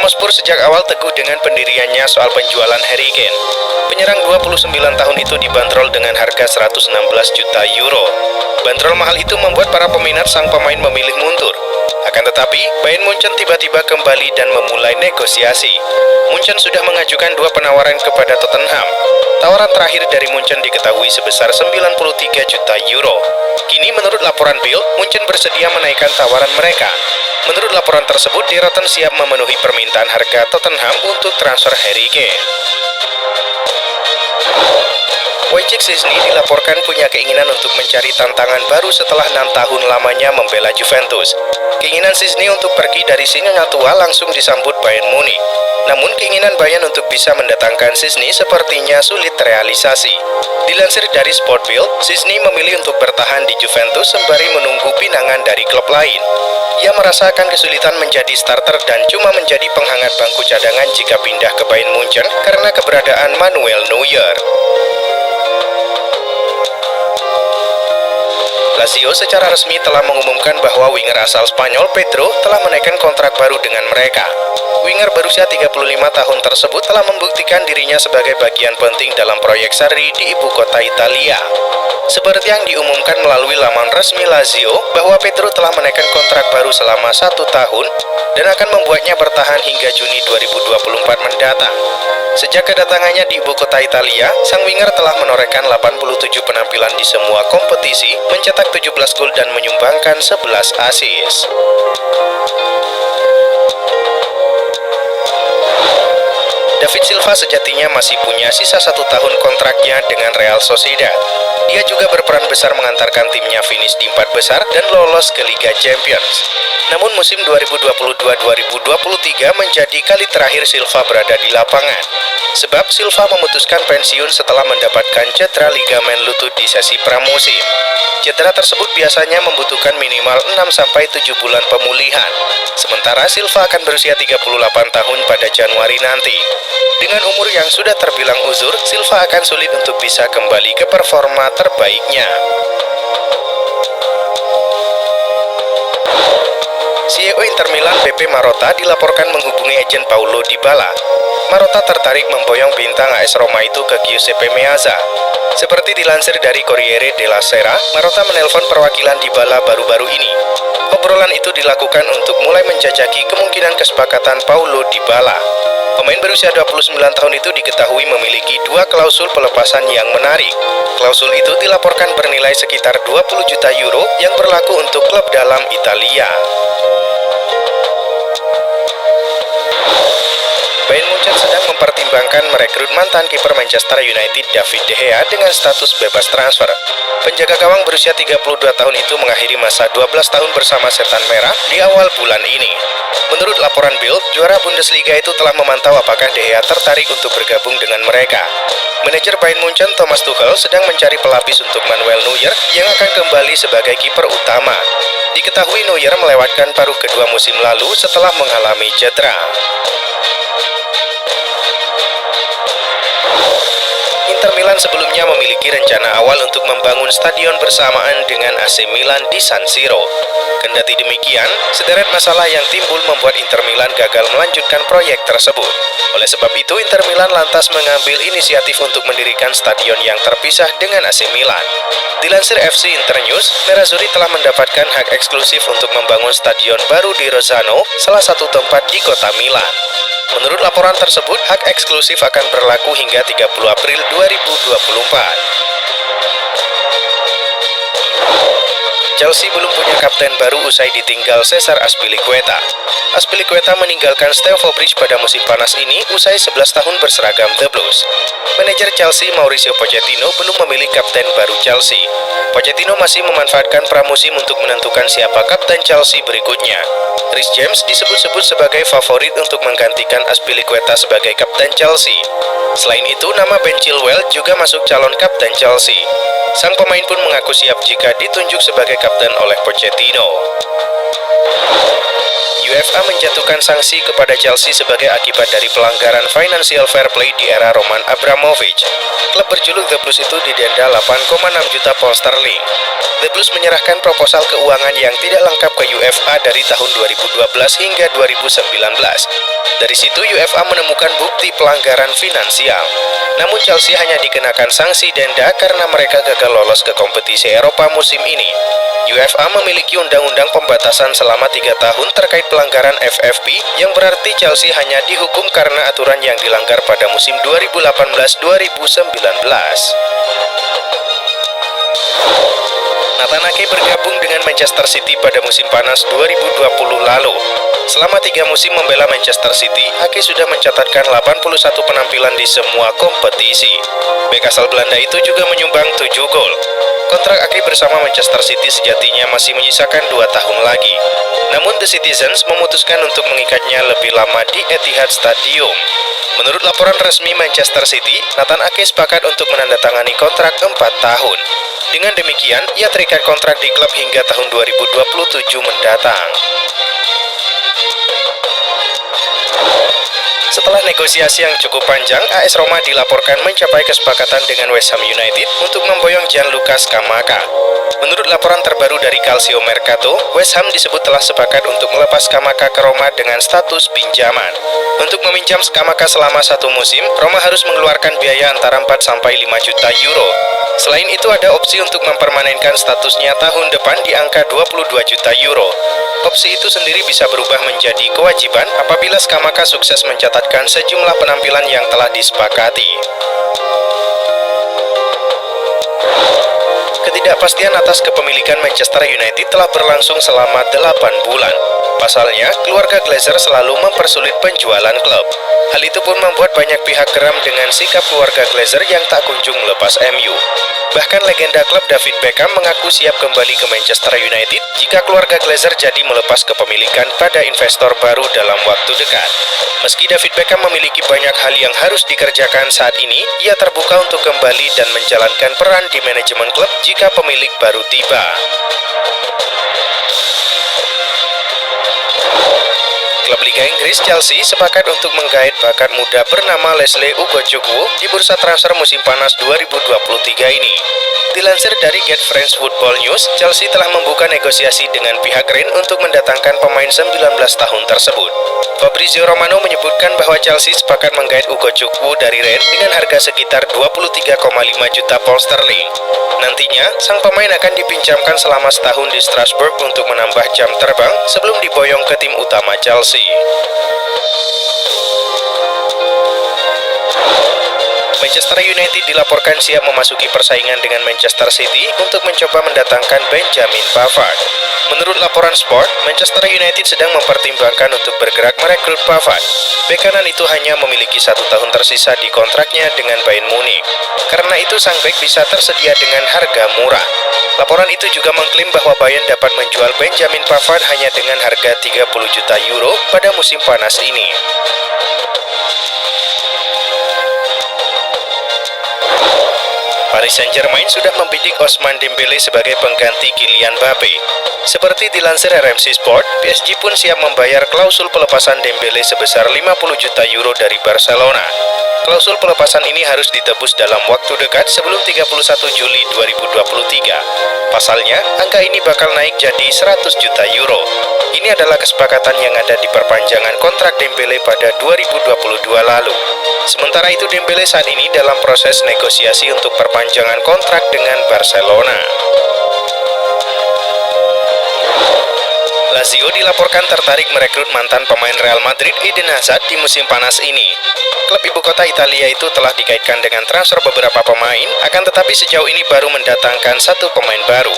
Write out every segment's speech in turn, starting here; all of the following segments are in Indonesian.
Hotspur sejak awal teguh dengan pendiriannya soal penjualan Harry Kane. Penyerang 29 tahun itu dibanderol dengan harga 116 juta euro. Bandrol mahal itu membuat para peminat sang pemain memilih mundur. Akan tetapi, Bayern Munchen tiba-tiba kembali dan memulai negosiasi. Munchen sudah mengajukan 2 penawaran kepada Tottenham. Tawaran terakhir dari Munchen diketahui sebesar 93 juta euro. Kini menurut laporan Bild, Munchen bersedia menaikkan tawaran mereka. Menurut laporan tersebut, Die Rotten siap memenuhi permintaan harga Tottenham untuk transfer Harry Kane. Wojciech Szczęsny dilaporkan punya keinginan untuk mencari tantangan baru setelah 6 tahun lamanya membela Juventus. Keinginan Szczęsny untuk pergi dari singa tua langsung disambut Bayern Munich. Namun keinginan Bayern untuk bisa mendatangkan Szczęsny sepertinya sulit terrealisasi. Dilansir dari Sport Bild, Szczęsny memilih untuk bertahan di Juventus sembari menunggu pinangan dari klub lain. Ia merasakan kesulitan menjadi starter dan cuma menjadi penghangat bangku cadangan jika pindah ke Bayern Munchen karena keberadaan Manuel Neuer. Lazio secara resmi telah mengumumkan bahwa winger asal Spanyol Pedro telah menaikkan kontrak baru dengan mereka. Winger berusia 35 tahun tersebut telah membuktikan dirinya sebagai bagian penting dalam proyek Sarri di ibu kota Italia. Seperti yang diumumkan melalui laman resmi Lazio bahwa Pedro telah menaikkan kontrak baru selama 1 tahun dan akan membuatnya bertahan hingga Juni 2024 mendatang. Sejak kedatangannya di ibu kota Italia, sang winger telah menorehkan 87 penampilan di semua kompetisi, mencetak 17 gol dan menyumbangkan 11 assist. David Silva sejatinya masih punya sisa 1 tahun kontraknya dengan Real Sociedad. Dia juga berperan besar mengantarkan timnya finish di 4 besar dan lolos ke Liga Champions. Namun musim 2022-2023 menjadi kali terakhir Silva berada di lapangan. Sebab Silva memutuskan pensiun setelah mendapatkan cedera ligamen lutut di sesi pramusim. Cedera tersebut biasanya membutuhkan minimal 6-7 bulan pemulihan. Sementara Silva akan berusia 38 tahun pada Januari nanti. Dengan umur yang sudah terbilang uzur, Silva akan sulit untuk bisa kembali ke performa terbaiknya. CEO Inter Milan Pepe Marotta dilaporkan menghubungi agen Paulo Dybala. Marotta tertarik memboyong bintang AS Roma itu ke Giuseppe Meazza. Seperti dilansir dari Corriere della Sera, Marotta menelpon perwakilan Dybala baru-baru ini. Obrolan itu dilakukan untuk mulai menjajaki kemungkinan kesepakatan Paulo Dybala. Pemain berusia 29 tahun itu diketahui memiliki 2 klausul pelepasan yang menarik. Klausul itu dilaporkan bernilai sekitar 20 juta euro yang berlaku untuk klub dalam Italia. Bayern Munchen sedang mempertimbangkan merekrut mantan kiper Manchester United David De Gea dengan status bebas transfer. Penjaga gawang berusia 32 tahun itu mengakhiri masa 12 tahun bersama Setan Merah di awal bulan ini. Menurut laporan Bild, juara Bundesliga itu telah memantau apakah De Gea tertarik untuk bergabung dengan mereka. Manajer Bayern Munchen Thomas Tuchel sedang mencari pelapis untuk Manuel Neuer yang akan kembali sebagai kiper utama. Diketahui Neuer melewatkan paruh kedua musim lalu setelah mengalami cedera. Inter Milan sebelumnya memiliki rencana awal untuk membangun stadion bersamaan dengan AC Milan di San Siro. Kendati demikian, sederet masalah yang timbul membuat Inter Milan gagal melanjutkan proyek tersebut. Oleh sebab itu, Inter Milan lantas mengambil inisiatif untuk mendirikan stadion yang terpisah dengan AC Milan. Dilansir FC Internews, Nerazzurri telah mendapatkan hak eksklusif untuk membangun stadion baru di Rozzano, salah satu tempat di kota Milan. Menurut laporan tersebut, hak eksklusif akan berlaku hingga 30 April 2024. Chelsea belum punya kapten baru usai ditinggal Cesar Azpilicueta. Azpilicueta meninggalkan Stamford Bridge pada musim panas ini usai 11 tahun berseragam The Blues. Manajer Chelsea Mauricio Pochettino belum memilih kapten baru Chelsea. Pochettino masih memanfaatkan pramusim untuk menentukan siapa kapten Chelsea berikutnya. Reece James disebut-sebut sebagai favorit untuk menggantikan Azpilicueta sebagai kapten Chelsea. Selain itu, nama Ben Chilwell juga masuk calon kapten Chelsea. Sang pemain pun mengaku siap jika ditunjuk sebagai kapten oleh Pochettino. UEFA menjatuhkan sanksi kepada Chelsea sebagai akibat dari pelanggaran financial fair play di era Roman Abramovich. Klub berjuluk The Blues itu didenda 8,6 juta pound sterling. The Blues menyerahkan proposal keuangan yang tidak lengkap ke UEFA dari tahun 2012 hingga 2019. Dari situ UEFA menemukan bukti pelanggaran finansial. Namun Chelsea hanya dikenakan sanksi denda karena mereka gagal lolos ke kompetisi Eropa musim ini. UEFA memiliki undang-undang pembatasan selama 3 tahun terkait pelanggaran FFP, yang berarti Chelsea hanya dihukum karena aturan yang dilanggar pada musim 2018-2019. Nathan Ake bergabung dengan Manchester City pada musim panas 2020 lalu. Selama 3 musim membela Manchester City, Ake sudah mencatatkan 81 penampilan di semua kompetisi. Bek asal Belanda itu juga menyumbang 7 gol. Kontrak Ake bersama Manchester City sejatinya masih menyisakan 2 tahun lagi. Namun The Citizens memutuskan untuk mengikatnya lebih lama di Etihad Stadium. Menurut laporan resmi Manchester City, Nathan Ake sepakat untuk menandatangani kontrak 4 tahun. Dengan demikian, ia terikat kontrak di klub hingga tahun 2027 mendatang. Setelah negosiasi yang cukup panjang, AS Roma dilaporkan mencapai kesepakatan dengan West Ham United untuk memboyong Gianluca Scamacca. Menurut laporan terbaru dari Calcio Mercato, West Ham disebut telah sepakat untuk melepas Scamacca ke Roma dengan status pinjaman. Untuk meminjam Scamacca selama 1 musim, Roma harus mengeluarkan biaya antara 4 sampai 5 juta euro. Selain itu ada opsi untuk mempermanenkan statusnya tahun depan di angka 22 juta euro. Opsi itu sendiri bisa berubah menjadi kewajiban apabila Scamacca sukses mencatatkan sejumlah penampilan yang telah disepakati. Ketidakpastian atas kepemilikan Manchester United telah berlangsung selama 8 bulan. Pasalnya, keluarga Glazer selalu mempersulit penjualan klub. Hal itu pun membuat banyak pihak geram dengan sikap keluarga Glazer yang tak kunjung melepas MU. Bahkan legenda klub David Beckham mengaku siap kembali ke Manchester United jika keluarga Glazer jadi melepas kepemilikan pada investor baru dalam waktu dekat. Meski David Beckham memiliki banyak hal yang harus dikerjakan saat ini, ia terbuka untuk kembali dan menjalankan peran di manajemen klub jika pemilik baru tiba. Klub Liga Inggris Chelsea sepakat untuk menggait bakat muda bernama Leslie Ugochukwu di bursa transfer musim panas 2023 ini. Dilansir dari Get French Football News, Chelsea telah membuka negosiasi dengan pihak Rennes untuk mendatangkan pemain 19 tahun tersebut. Fabrizio Romano menyebutkan bahwa Chelsea sepakat menggait Ugochukwu dari Rennes dengan harga sekitar 23,5 juta pound sterling. Nantinya, sang pemain akan dipinjamkan selama setahun di Strasbourg untuk menambah jam terbang sebelum diboyong ke tim utama Chelsea. Manchester United dilaporkan siap memasuki persaingan dengan Manchester City untuk mencoba mendatangkan Benjamin Pavard. Menurut laporan Sport, Manchester United sedang mempertimbangkan untuk bergerak merekrut Pavard. Bek kanan itu hanya memiliki 1 tahun tersisa di kontraknya dengan Bayern Munich. Karena itu sang bek bisa tersedia dengan harga murah. Laporan itu juga mengklaim bahwa Bayern dapat menjual Benjamin Pavard hanya dengan harga 30 juta euro pada musim panas ini. Paris Saint-Germain sudah membidik Ousmane Dembélé sebagai pengganti Kylian Mbappé. Seperti dilansir RMC Sport, PSG pun siap membayar klausul pelepasan Dembélé sebesar 50 juta euro dari Barcelona. Klausul pelepasan ini harus ditebus dalam waktu dekat sebelum 31 Juli 2023. Pasalnya, angka ini bakal naik jadi 100 juta euro. Ini adalah kesepakatan yang ada di perpanjangan kontrak Dembélé pada 2022 lalu. Sementara itu Dembélé saat ini dalam proses negosiasi untuk perpanjangan kontrak dengan Barcelona. Lazio dilaporkan tertarik merekrut mantan pemain Real Madrid Eden Hazard di musim panas ini. Klub ibu kota Italia itu telah dikaitkan dengan transfer beberapa pemain, akan tetapi sejauh ini baru mendatangkan 1 pemain baru.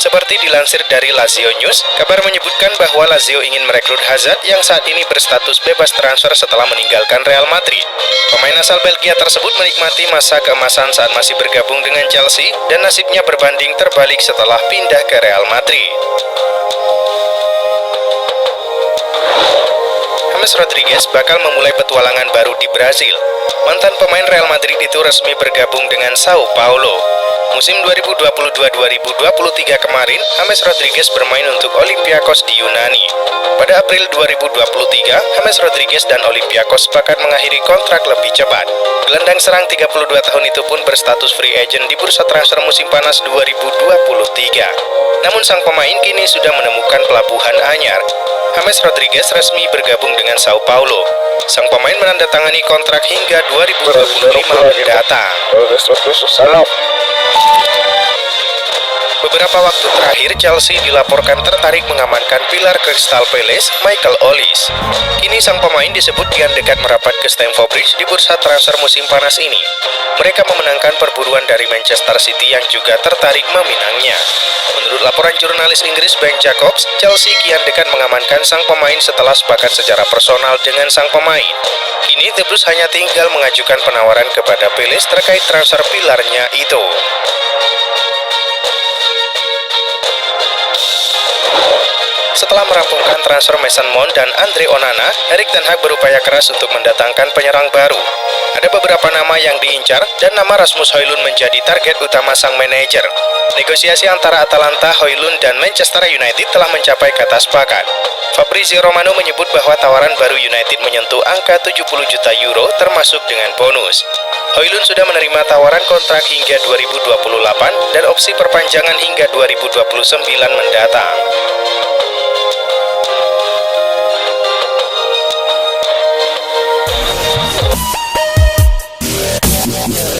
Seperti dilansir dari Lazio News, kabar menyebutkan bahwa Lazio ingin merekrut Hazard yang saat ini berstatus bebas transfer setelah meninggalkan Real Madrid. Pemain asal Belgia tersebut menikmati masa keemasan saat masih bergabung dengan Chelsea dan nasibnya berbanding terbalik setelah pindah ke Real Madrid. James Rodriguez bakal memulai petualangan baru di Brasil. Mantan pemain Real Madrid itu resmi bergabung dengan Sao Paulo. Musim 2022-2023 kemarin, James Rodriguez bermain untuk Olympiakos di Yunani. Pada April 2023, James Rodriguez dan Olympiakos sepakat mengakhiri kontrak lebih cepat. Gelandang serang 32 tahun itu pun berstatus free agent di bursa transfer musim panas 2023. Namun sang pemain kini sudah menemukan pelabuhan anyar. James Rodriguez resmi bergabung dengan Sao Paulo. Sang pemain menandatangani kontrak hingga 2025 mendatang. Beberapa waktu terakhir, Chelsea dilaporkan tertarik mengamankan pilar Crystal Palace, Michael Olise. Kini sang pemain disebut kian dekat merapat ke Stamford Bridge di bursa transfer musim panas ini. Mereka memenangkan perburuan dari Manchester City yang juga tertarik meminangnya. Menurut laporan jurnalis Inggris Ben Jacobs, Chelsea kian dekat mengamankan sang pemain setelah sepakat secara personal dengan sang pemain. Kini The Blues hanya tinggal mengajukan penawaran kepada Palace terkait transfer pilarnya itu. Setelah merampungkan transfer Mason Mount dan Andre Onana, Erik ten Hag berupaya keras untuk mendatangkan penyerang baru. Ada beberapa nama yang diincar dan nama Rasmus Højlund menjadi target utama sang manajer. Negosiasi antara Atalanta, Højlund, dan Manchester United telah mencapai kata sepakat. Fabrizio Romano menyebut bahwa tawaran baru United menyentuh angka 70 juta euro termasuk dengan bonus. Højlund sudah menerima tawaran kontrak hingga 2028 dan opsi perpanjangan hingga 2029 mendatang. Yeah.